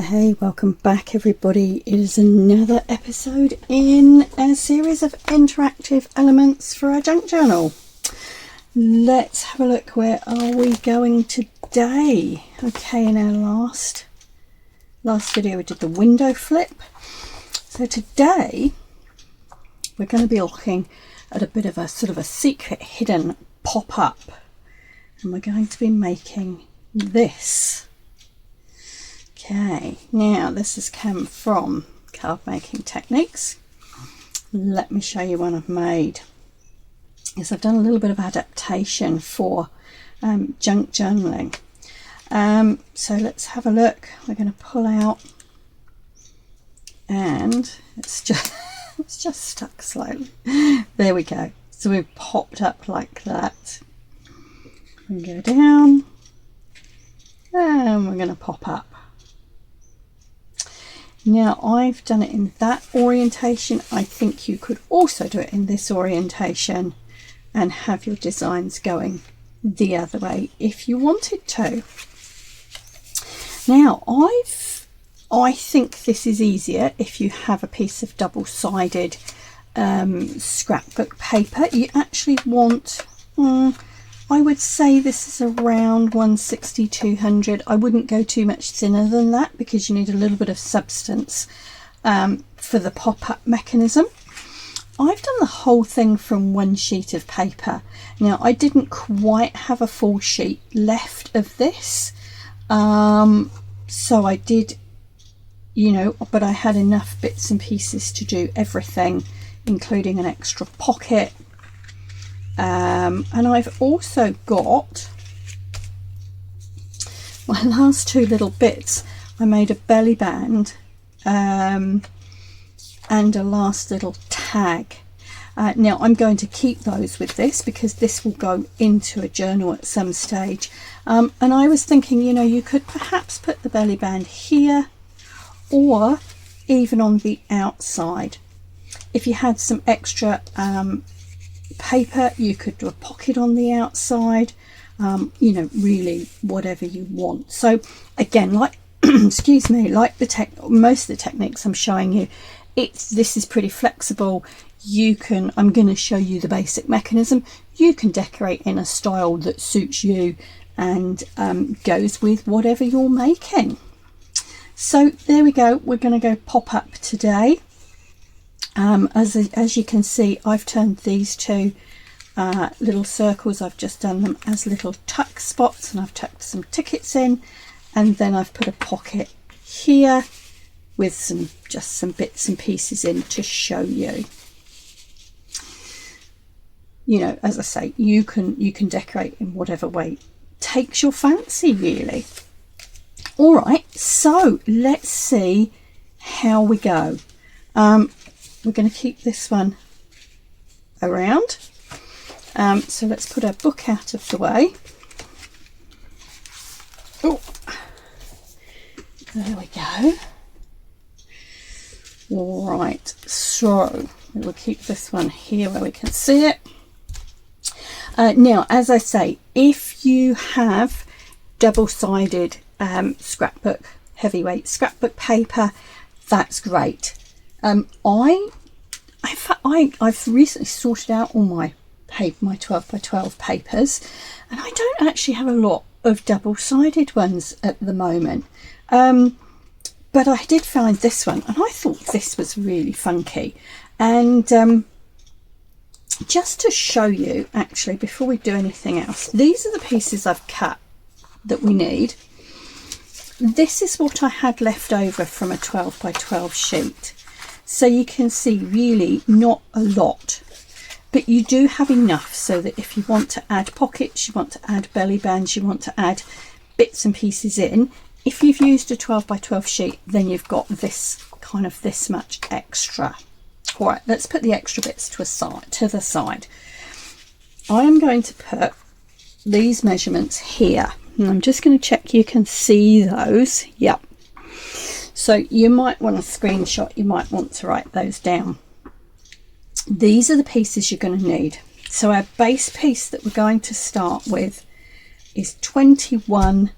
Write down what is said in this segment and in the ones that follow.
Hey, welcome back everybody. It is another episode in a series of interactive elements for our junk journal. Let's have a look. Where are we going today? Okay, in our last video we did the window flip. So today we're going to be looking at a bit of a sort of a secret hidden pop-up, and we're going to be making this. Okay, now this has come from Card Making Techniques. Let me show you one I've made. Yes, I've done a little bit of adaptation for junk journaling. So let's have a look. We're going to pull out, and it's just stuck slightly. There we go. So we've popped up like that. We go down, and we're going to pop up. Now I've done it in that orientation. I think you could also do it in this orientation and have your designs going the other way if you wanted to. Now I think this is easier if you have a piece of double-sided scrapbook paper. You actually want, I would say this is around 160, 200. I wouldn't go too much thinner than that because you need a little bit of substance for the pop-up mechanism. I've done the whole thing from one sheet of paper. Now I didn't quite have a full sheet left of this, so I did, but I had enough bits and pieces to do everything, including an extra pocket. And I've also got my last two little bits. I made a belly band and a last little tag. Now I'm going to keep those with this because this will go into a journal at some stage. And I was thinking, you could perhaps put the belly band here or even on the outside. If you had some extra paper, you could do a pocket on the outside, really whatever you want. So again, like excuse me, like most of the techniques I'm showing you, this is pretty flexible. I'm going to show you the basic mechanism. You can decorate in a style that suits you and goes with whatever you're making. So there we go. We're going to go pop up today. As you can see, I've turned these two little circles, I've just done them as little tuck spots, and I've tucked some tickets in, and then I've put a pocket here with just some bits and pieces in to show you. As I say, you can decorate in whatever way takes your fancy, really. All right, so let's see how we go. We're going to keep this one around. So let's put our book out of the way. Oh, there we go. All right, so we'll keep this one here where we can see it. Now, as I say, if you have double-sided scrapbook, heavyweight scrapbook paper, that's great. I've recently sorted out all my 12 by 12 papers, and I don't actually have a lot of double-sided ones at the moment, but I did find this one and I thought this was really funky. And just to show you, actually, before we do anything else, these are the pieces I've cut that we need. This is what I had left over from a 12 by 12 sheet. So you can see really not a lot, but you do have enough so that if you want to add pockets, you want to add belly bands, you want to add bits and pieces in, if you've used a 12 by 12 sheet, then you've got this much extra. All right, let's put the extra bits to the side. I am going to put these measurements here, and I'm just going to check you can see those. Yep. So you might want a screenshot, you might want to write those down. These are the pieces you're going to need. So our base piece that we're going to start with is 21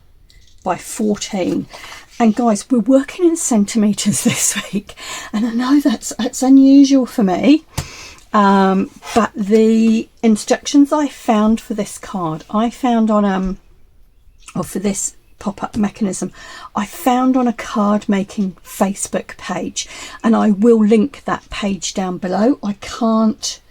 by 14. And guys, we're working in centimetres this week, and I know that's unusual for me, but the instructions I found for this card, I found on or for this pop-up mechanism, I found on a card making Facebook page, and I will link that page down below. I can't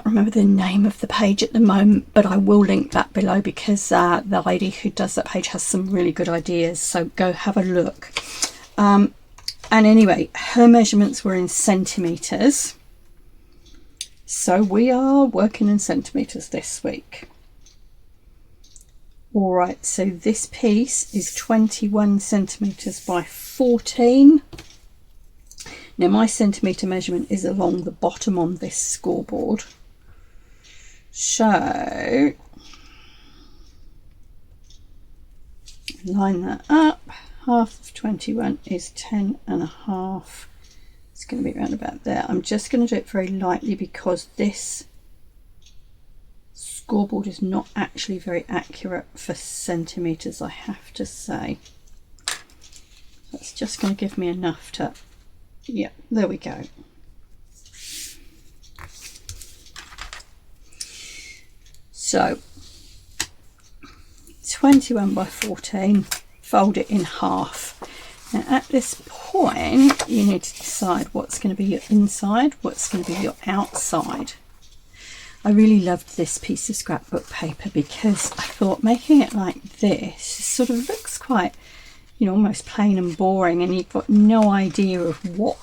remember the name of the page at the moment, but I will link that below, because the lady who does that page has some really good ideas, so go have a look. And anyway, her measurements were in centimetres, so we are working in centimetres this week. All right, so this piece is 21 centimetres by 14. Now my centimetre measurement is along the bottom on this scoreboard. So line that up. Half of 21 is 10 and a half. It's going to be around about there. I'm just going to do it very lightly because this scoreboard is not actually very accurate for centimetres, I have to say. That's just going to give me enough to, yeah, there we go. So 21 by 14, fold it in half. Now at this point you need to decide what's going to be your inside, what's going to be your outside. I really loved this piece of scrapbook paper because I thought making it like this sort of looks quite, you know, almost plain and boring, and you've got no idea of what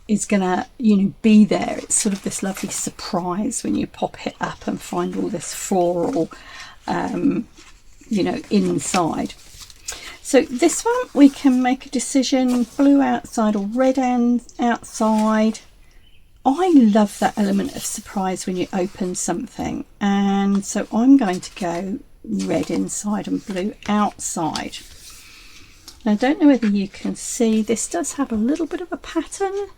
is gonna, you know, be there. It's sort of this lovely surprise when you pop it up and find all this floral, you know, inside. So this one we can make a decision, blue outside or red outside. I love that element of surprise when you open something, and so I'm going to go red inside and blue outside. Now, I don't know whether you can see, this does have a little bit of a pattern,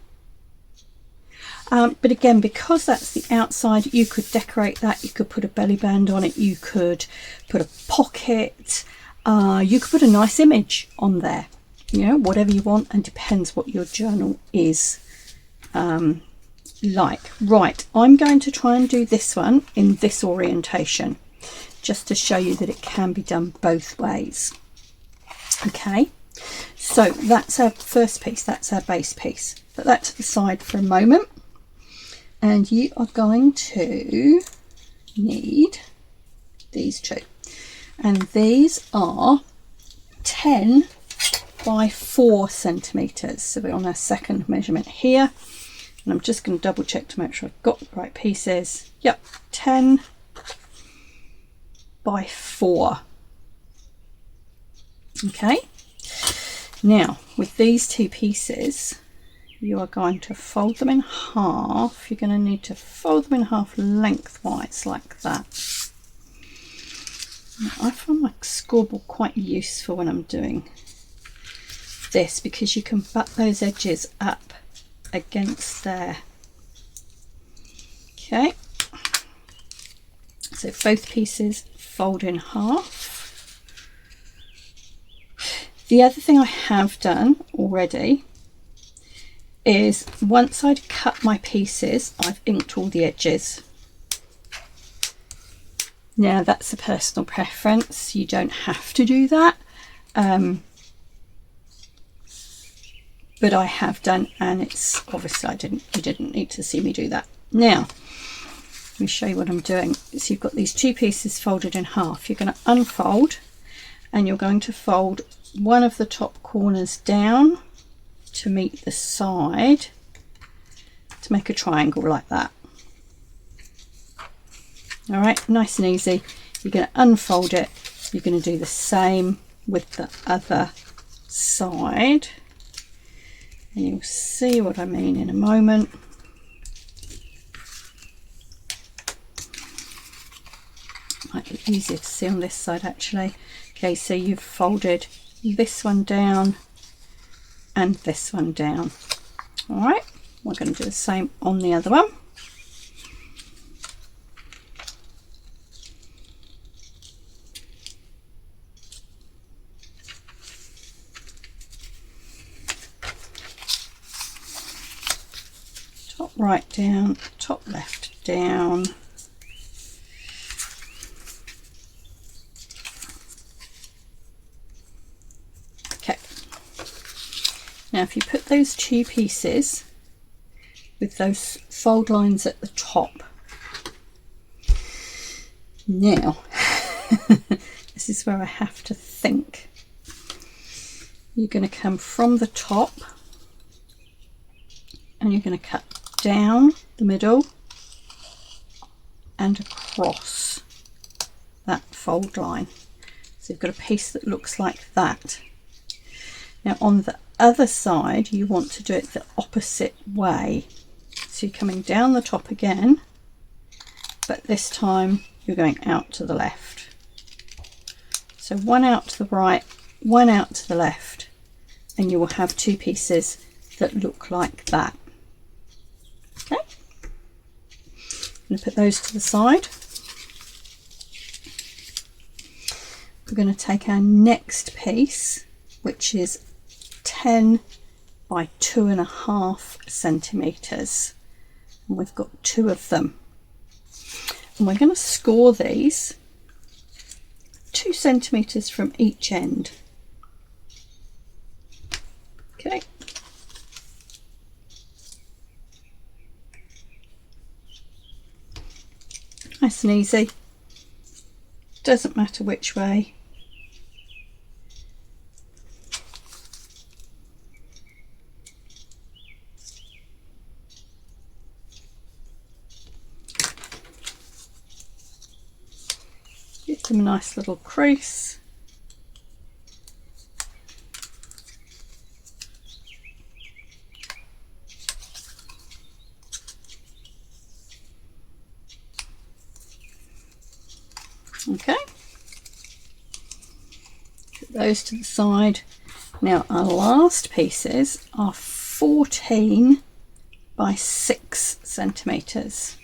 but again, because that's the outside, you could decorate that, you could put a belly band on it, you could put a pocket, you could put a nice image on there, you know, whatever you want, and depends what your journal is like. Right, I'm going to try and do this one in this orientation just to show you that it can be done both ways. Okay, so that's our first piece, that's our base piece. Put that to the side for a moment, and you are going to need these two, and these are 10 by 4 centimeters. So we're on our second measurement here, and I'm just going to double check to make sure I've got the right pieces. Yep, 10 by 4. Okay, now with these two pieces you are going to fold them in half. You're going to need to fold them in half lengthwise like that. Now, I find my scoreboard quite useful when I'm doing this because you can butt those edges up against there. Okay, so both pieces fold in half. The other thing I have done already is once I'd cut my pieces, I've inked all the edges. Now that's a personal preference, you don't have to do that, but I have done, and it's obviously you didn't need to see me do that. Now let me show you what I'm doing. So you've got these two pieces folded in half. You're going to unfold, and you're going to fold one of the top corners down to meet the side to make a triangle like that. All right, nice and easy. You're going to unfold it. You're going to do the same with the other side, and you'll see what I mean in a moment. Might be easier to see on this side actually. Okay, so you've folded this one down and this one down. All right, we're going to do the same on the other one. right down, top left down. Okay, now if you put those two pieces with those fold lines at the top, now this is where I have to think. You're going to come from the top and you're going to cut down the middle and across that fold line. So you've got a piece that looks like that. Now on the other side you want to do it the opposite way. So you're coming down the top again, but this time you're going out to the left. So one out to the right, one out to the left, and you will have two pieces that look like that. Okay, I'm going to put those to the side. We're going to take our next piece, which is 10 by 2.5 centimeters, and we've got two of them, and we're going to score these 2 centimeters from each end. Okay, nice and easy, doesn't matter which way. Give them a nice little crease. Okay, put those to the side. Now our last pieces are 14 by 6 centimeters,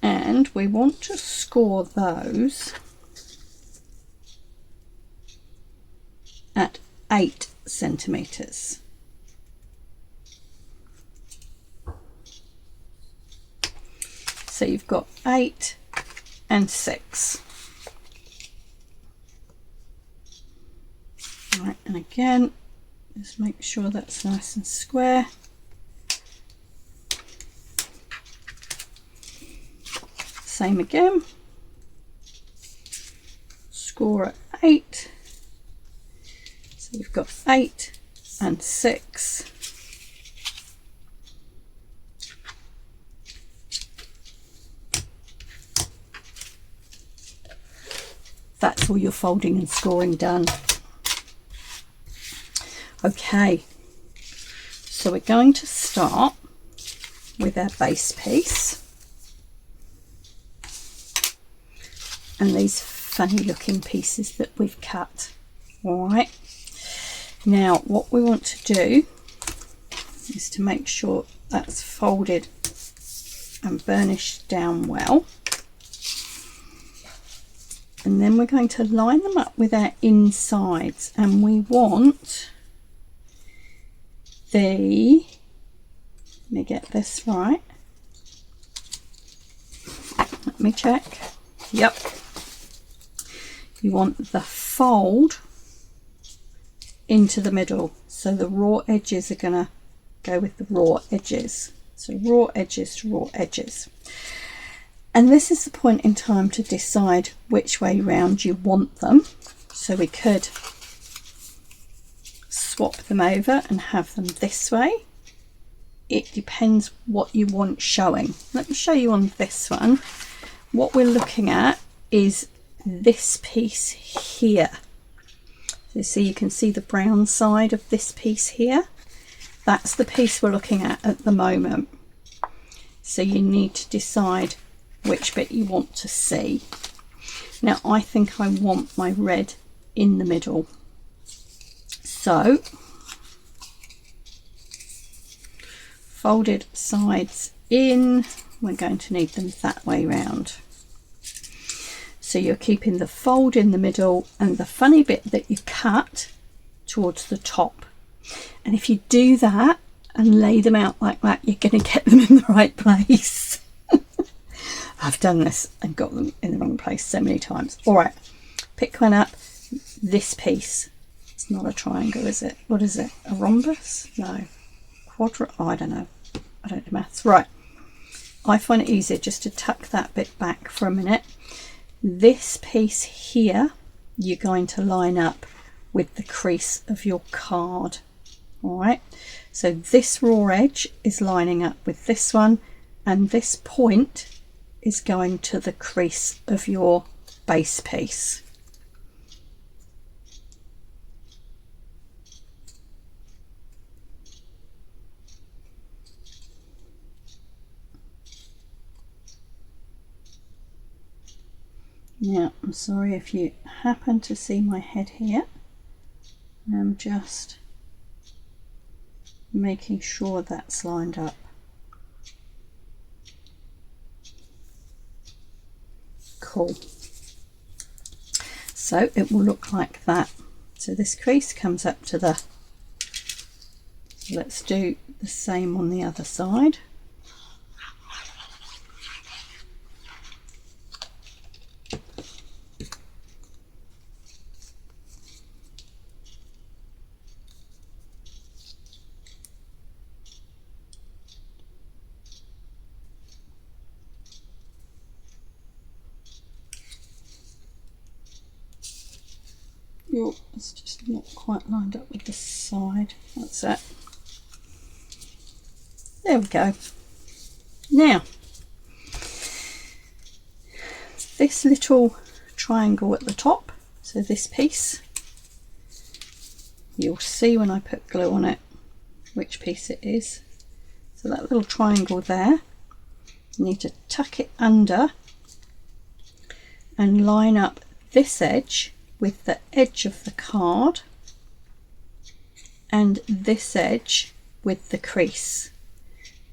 and we want to score those at 8 centimeters. So you've got 8 and 6. Right, and again, just make sure that's nice and square. Same again. Score at 8. So you've got 8 and 6. That's all your folding and scoring done. Okay, so we're going to start with our base piece and these funny looking pieces that we've cut. All right, now what we want to do is to make sure that's folded and burnished down well. And then we're going to line them up with our insides, and we want the, let me get this right, let me check, yep, you want the fold into the middle, so the raw edges are going to go with the raw edges, so raw edges to raw edges. And this is the point in time to decide which way round you want them. So we could swap them over and have them this way. It depends what you want showing. Let me show you on this one. What we're looking at is this piece here. So you can see the brown side of this piece here. That's the piece we're looking at the moment. So you need to decide which bit you want to see. Now I think I want my red in the middle, so folded sides in, we're going to need them that way round. So you're keeping the fold in the middle and the funny bit that you cut towards the top. And if you do that and lay them out like that, you're going to get them in the right place. I've done this and got them in the wrong place so many times. All right, pick one up. This piece, it's not a triangle, is it? What is it? A rhombus? No. Quadrat? Oh, I don't know. I don't do maths. Right. I find it easier just to tuck that bit back for a minute. This piece here, you're going to line up with the crease of your card. All right. So this raw edge is lining up with this one, and this point is going to the crease of your base piece. Now, I'm sorry if you happen to see my head here. I'm just making sure that's lined up. Cool. So it will look like that. So this crease comes up to the, let's do the same on the other side. Oh, it's just not quite lined up with the side. That's it. There we go. Now, this little triangle at the top, so this piece, you'll see when I put glue on it which piece it is. So that little triangle there, you need to tuck it under and line up this edge with the edge of the card and this edge with the crease.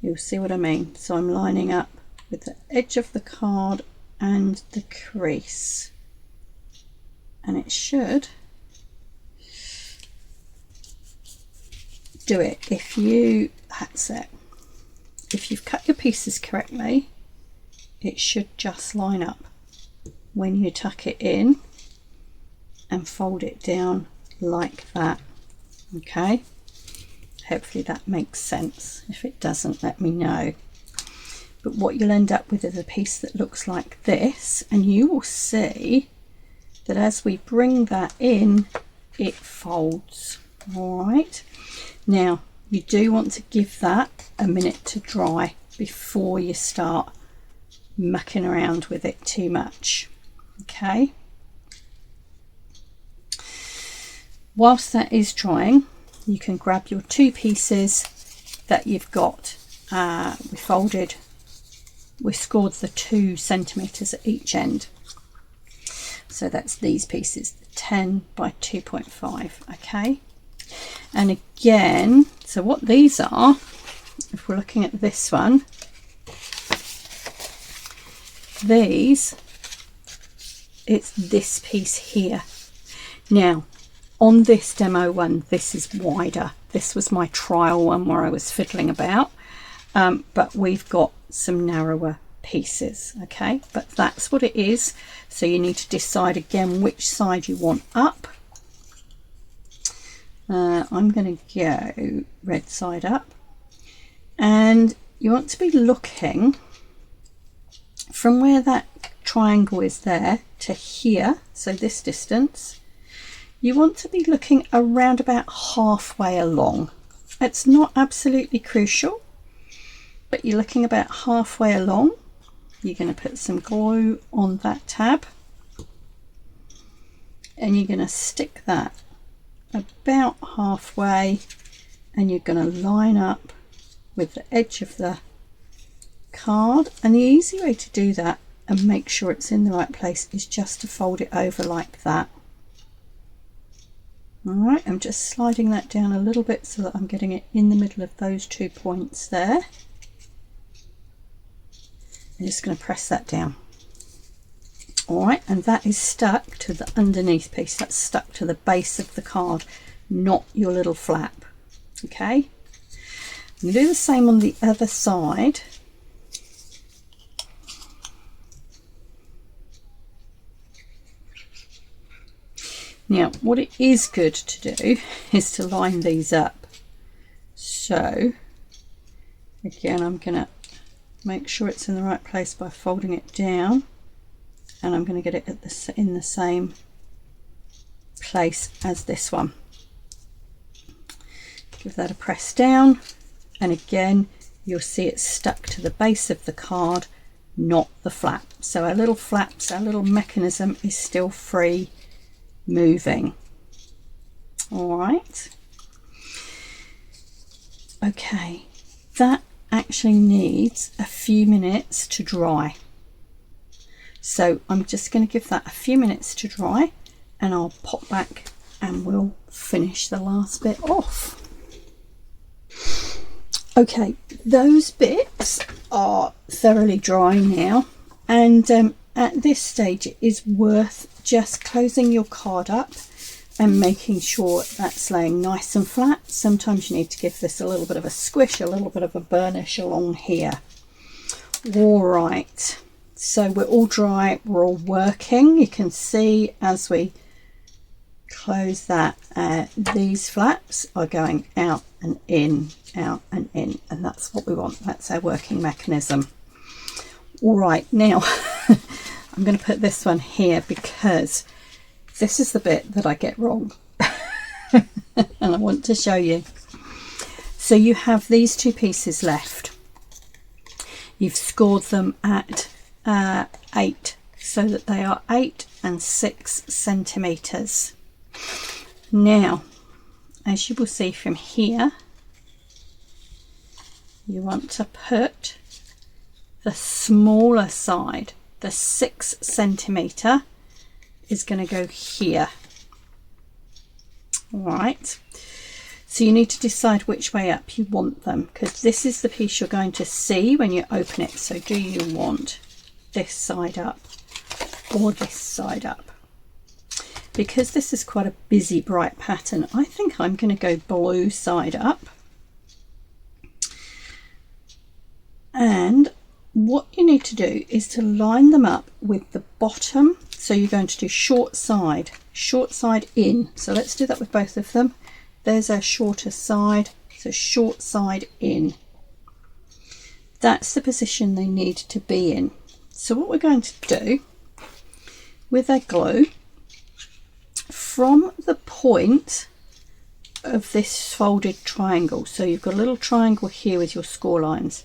You'll see what I mean. So I'm lining up with the edge of the card and the crease, and it should do it. That's it. If you've cut your pieces correctly, it should just line up when you tuck it in and fold it down like that. Okay, hopefully that makes sense. If it doesn't, let me know. But what you'll end up with is a piece that looks like this, and you will see that as we bring that in, it folds. All right, now you do want to give that a minute to dry before you start mucking around with it too much. Okay, whilst that is drying, you can grab your two pieces that you've got. We scored the 2 centimeters at each end, so that's these pieces, 10 by 2.5. okay, and again, so what these are, if we're looking at this one, it's this piece here. Now on this demo one, this is wider. This was my trial one where I was fiddling about, but we've got some narrower pieces. Okay, but that's what it is. So you need to decide again which side you want up. I'm going to go red side up, and you want to be looking from where that triangle is there to here, so this distance. You want to be looking around about halfway along. It's not absolutely crucial, but you're looking about halfway along. You're going to put some glue on that tab, and you're going to stick that about halfway, and you're going to line up with the edge of the card. And the easy way to do that and make sure it's in the right place is just to fold it over like that. Alright, I'm just sliding that down a little bit so that I'm getting it in the middle of those 2 points there. I'm just going to press that down. Alright, and that is stuck to the underneath piece. That's stuck to the base of the card, not your little flap. Okay, You do the same on the other side. Now, what it is good to do is to line these up. So, again, I'm going to make sure it's in the right place by folding it down, and I'm going to get it at in the same place as this one. Give that a press down, and again you'll see it's stuck to the base of the card, not the flap. So our little flaps, our little mechanism is still free moving. All right. Okay, that actually needs a few minutes to dry. So I'm just going to give that a few minutes to dry, and I'll pop back and we'll finish the last bit off. Okay, those bits are thoroughly dry now, and at this stage it is worth just closing your card up and making sure that's laying nice and flat. Sometimes you need to give this a little bit of a squish, a little bit of a burnish along here. All right, so we're all dry, we're all working. You can see as we close that, these flaps are going out and in, and that's what we want. That's our working mechanism. All right, now I'm going to put this one here because this is the bit that I get wrong and I want to show you. So you have these two pieces left. You've scored them at 8, so that they are 8 and 6 centimeters. Now, as you will see from here, you want to put the smaller side, the 6 centimeter, is going to go here. All right, so you need to decide which way up you want them, because this is the piece you're going to see when you open it. So do you want this side up or this side up? Because this is quite a busy bright pattern, I think I'm going to go blue side up. And what you need to do is to line them up with the bottom. So you're going to do short side in. So let's do that with both of them. There's our shorter side, so short side in. That's the position they need to be in. So what we're going to do with our glue, from the point of this folded triangle, so you've got a little triangle here with your score lines.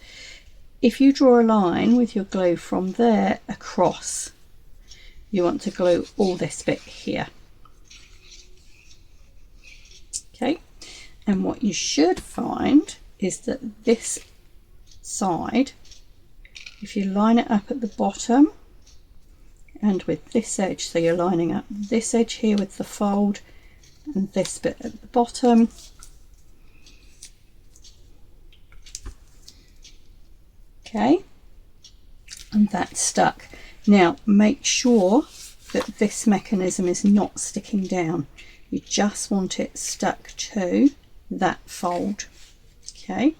If you draw a line with your glue from there across, you want to glue all this bit here. Okay, and what you should find is that this side, if you line it up at the bottom and with this edge, so you're lining up this edge here with the fold and this bit at the bottom, okay, and that's stuck. Now make sure that this mechanism is not sticking down. You just want it stuck to that fold. Okay,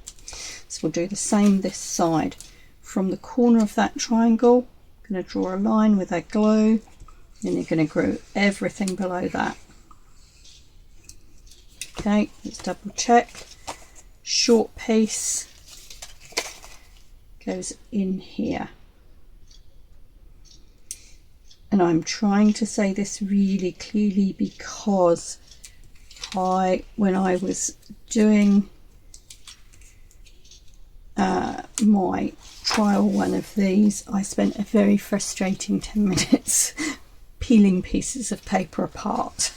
so we'll do the same this side. From the corner of that triangle, I'm going to draw a line with our glue, and you're going to glue everything below that. Okay, let's double check. Short piece goes in here. And I'm trying to say this really clearly because when I was doing my trial one of these, I spent a very frustrating 10 minutes peeling pieces of paper apart.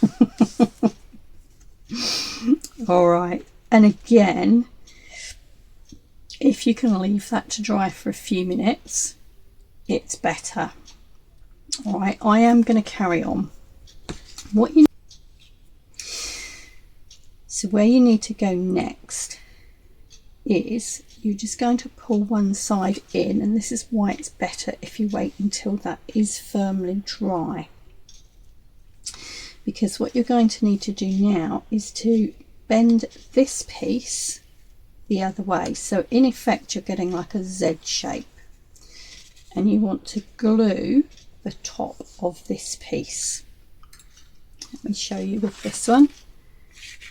All right, and again, if you can leave that to dry for a few minutes, it's better. All right, I am going to carry on. So where you need to go next is you're just going to pull one side in, and this is why it's better if you wait until that is firmly dry, because what you're going to need to do now is to bend this piece the other way. So in effect you're getting like a Z shape, and you want to glue the top of this piece. Let me show you with this one.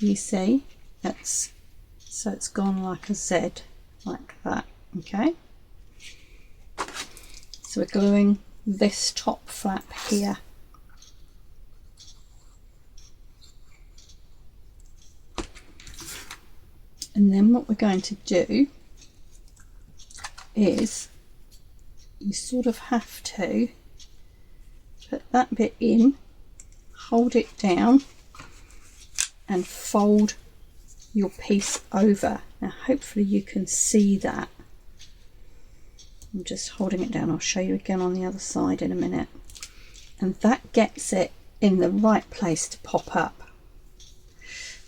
You see that's, so it's gone like a Z like that. Okay, so we're gluing this top flap here. And then what we're going to do is you sort of have to put that bit in, hold it down and fold your piece over. Now hopefully you can see that. I'm just holding it down. I'll show you again on the other side in a minute. And that gets it in the right place to pop up.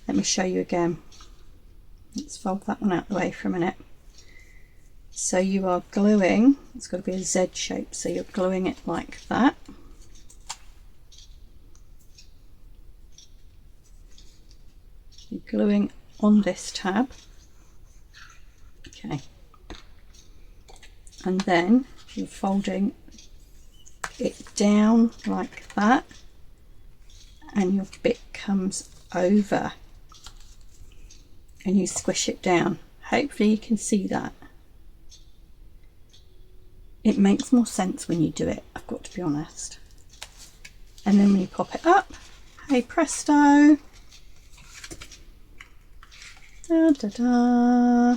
Let me show you again. Let's fold that one out of the way for a minute. So you are gluing, it's got to be a Z shape, so you're gluing it like that. You're gluing on this tab. Okay. And then you're folding it down like that, and your bit comes over. And you squish it down. Hopefully you can see that. It makes more sense when you do it, I've got to be honest. And then when you pop it up, hey presto, da da da.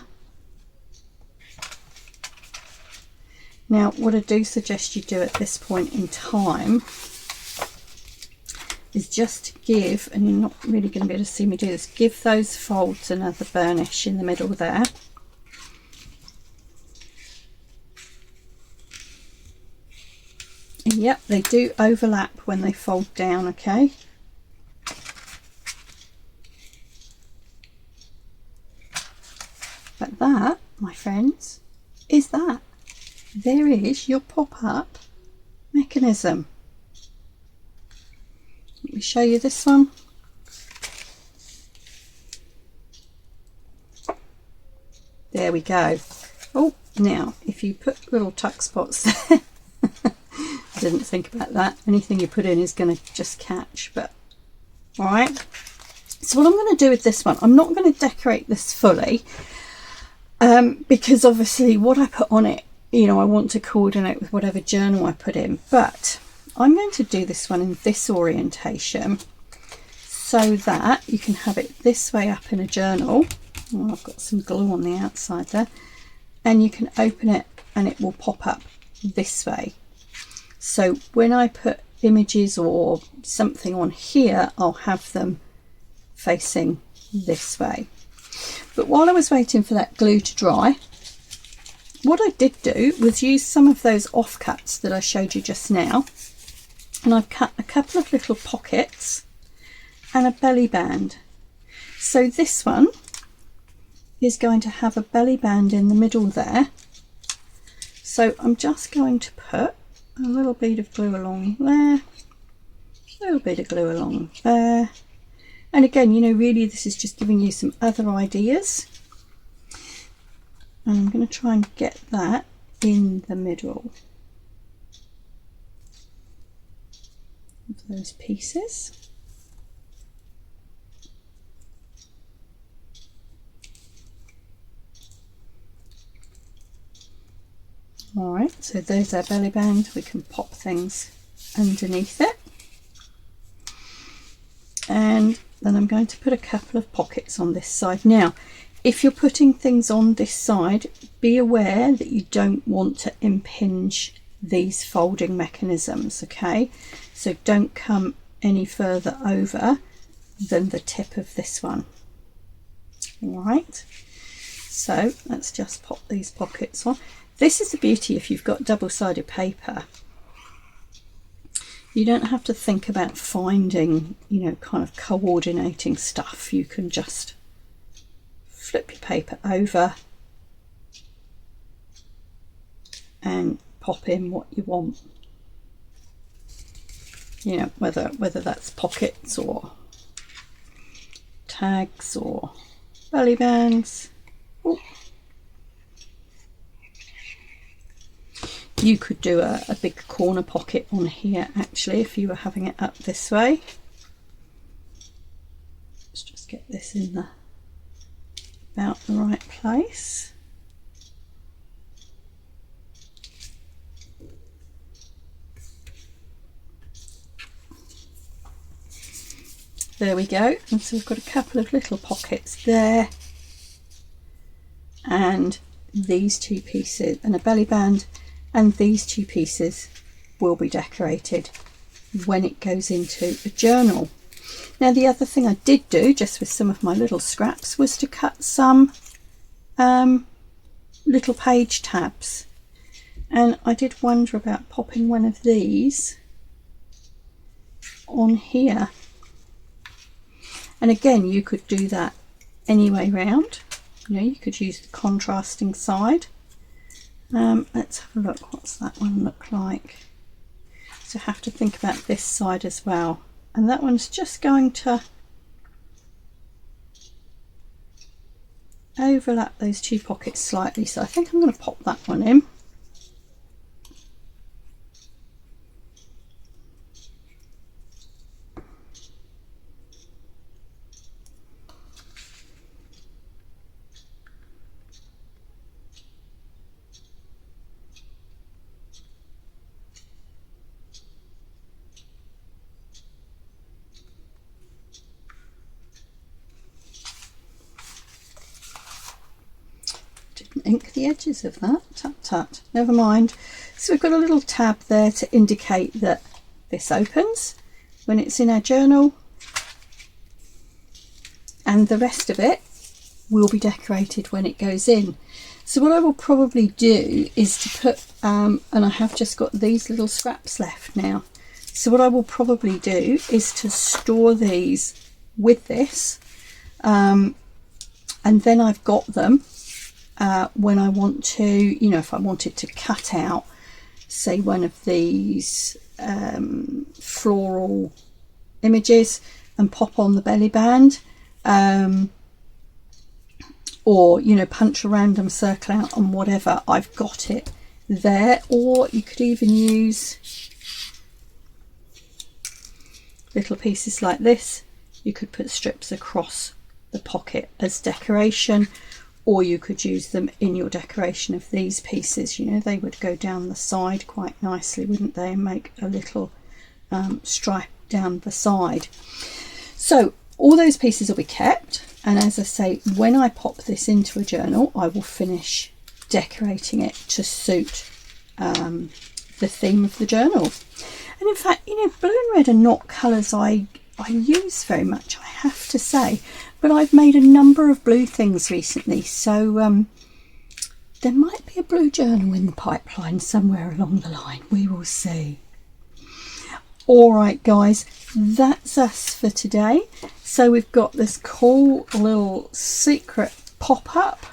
Now what I do suggest you do at this point in time is just to give, and you're not really going to be able to see me do this, give those folds another burnish in the middle there. And yep, they do overlap when they fold down, okay? But that, my friends, is that. There is your pop-up mechanism. Let me show you this one. There we go. Oh, now if you put little tuck spots there, I didn't think about that. Anything you put in is going to just catch, but all right. So what I'm going to do with this one, I'm not going to decorate this fully because obviously what I put on it, you know, I want to coordinate with whatever journal I put in, but I'm going to do this one in this orientation so that you can have it this way up in a journal. Oh, I've got some glue on the outside there, and you can open it and it will pop up this way. So when I put images or something on here, I'll have them facing this way. But while I was waiting for that glue to dry, what I did do was use some of those offcuts that I showed you just now, and I've cut a couple of little pockets and a belly band. So this one is going to have a belly band in the middle there. So I'm just going to put a little bead of glue along there, a little bit of glue along there. And again, you know, really this is just giving you some other ideas. And I'm going to try and get that in the middle of those pieces. Alright, so there's our belly band. We can pop things underneath it. And then I'm going to put a couple of pockets on this side. Now, if you're putting things on this side, be aware that you don't want to impinge these folding mechanisms, okay? So don't come any further over than the tip of this one. All right, so let's just pop these pockets on. This is the beauty if you've got double-sided paper. You don't have to think about finding, you know, kind of coordinating stuff. You can just flip your paper over and pop in what you want. You know, whether that's pockets or tags or belly bands. Ooh. You could do a big corner pocket on here actually if you were having it up this way. Let's just get this in the about the right place. There we go, and so we've got a couple of little pockets there, and these two pieces, and a belly band, and these two pieces will be decorated when it goes into a journal. Now the other thing I did do, just with some of my little scraps, was to cut some little page tabs, and I did wonder about popping one of these on here. And again, you could do that any way round. You know, you could use the contrasting side. Let's have a look. What's that one look like? So have to think about this side as well. And that one's just going to overlap those two pockets slightly. So I think I'm going to pop that one in. Ink the edges of that, tut tut, never mind. So we've got a little tab there to indicate that this opens when it's in our journal, and the rest of it will be decorated when it goes in. So what I will probably do is to put, and I have just got these little scraps left now, so what I will probably do is to store these with this, and then I've got them when I want to, you know, if I wanted to cut out, say, one of these floral images and pop on the belly band, or, you know, punch a random circle out on whatever, I've got it there. Or you could even use little pieces like this. You could put strips across the pocket as decoration, or you could use them in your decoration of these pieces. You know, they would go down the side quite nicely, wouldn't they, and make a little stripe down the side. So all those pieces will be kept, and as I say, when I pop this into a journal, I will finish decorating it to suit the theme of the journal. And in fact, you know, blue and red are not colours I use very much, I have to say, but I've made a number of blue things recently, so there might be a blue journal in the pipeline somewhere along the line. We will see. All right, guys, that's us for today. So we've got this cool little secret pop-up,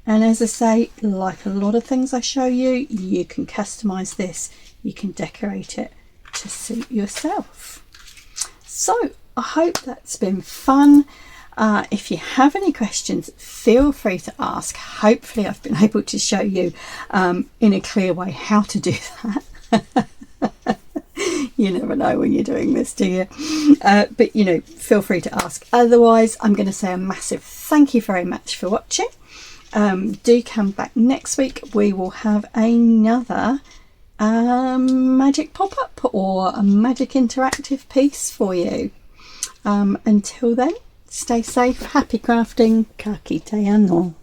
and as I say, like a lot of things I show you, you can customize this, you can decorate it to suit yourself. So I hope that's been fun. If you have any questions, feel free to ask. Hopefully I've been able to show you in a clear way how to do that. You never know when you're doing this, do you? But, you know, feel free to ask. Otherwise, I'm going to say a massive thank you very much for watching. Do come back next week. We will have another magic pop-up or a magic interactive piece for you. Until then, stay safe, happy crafting, ka kite anō.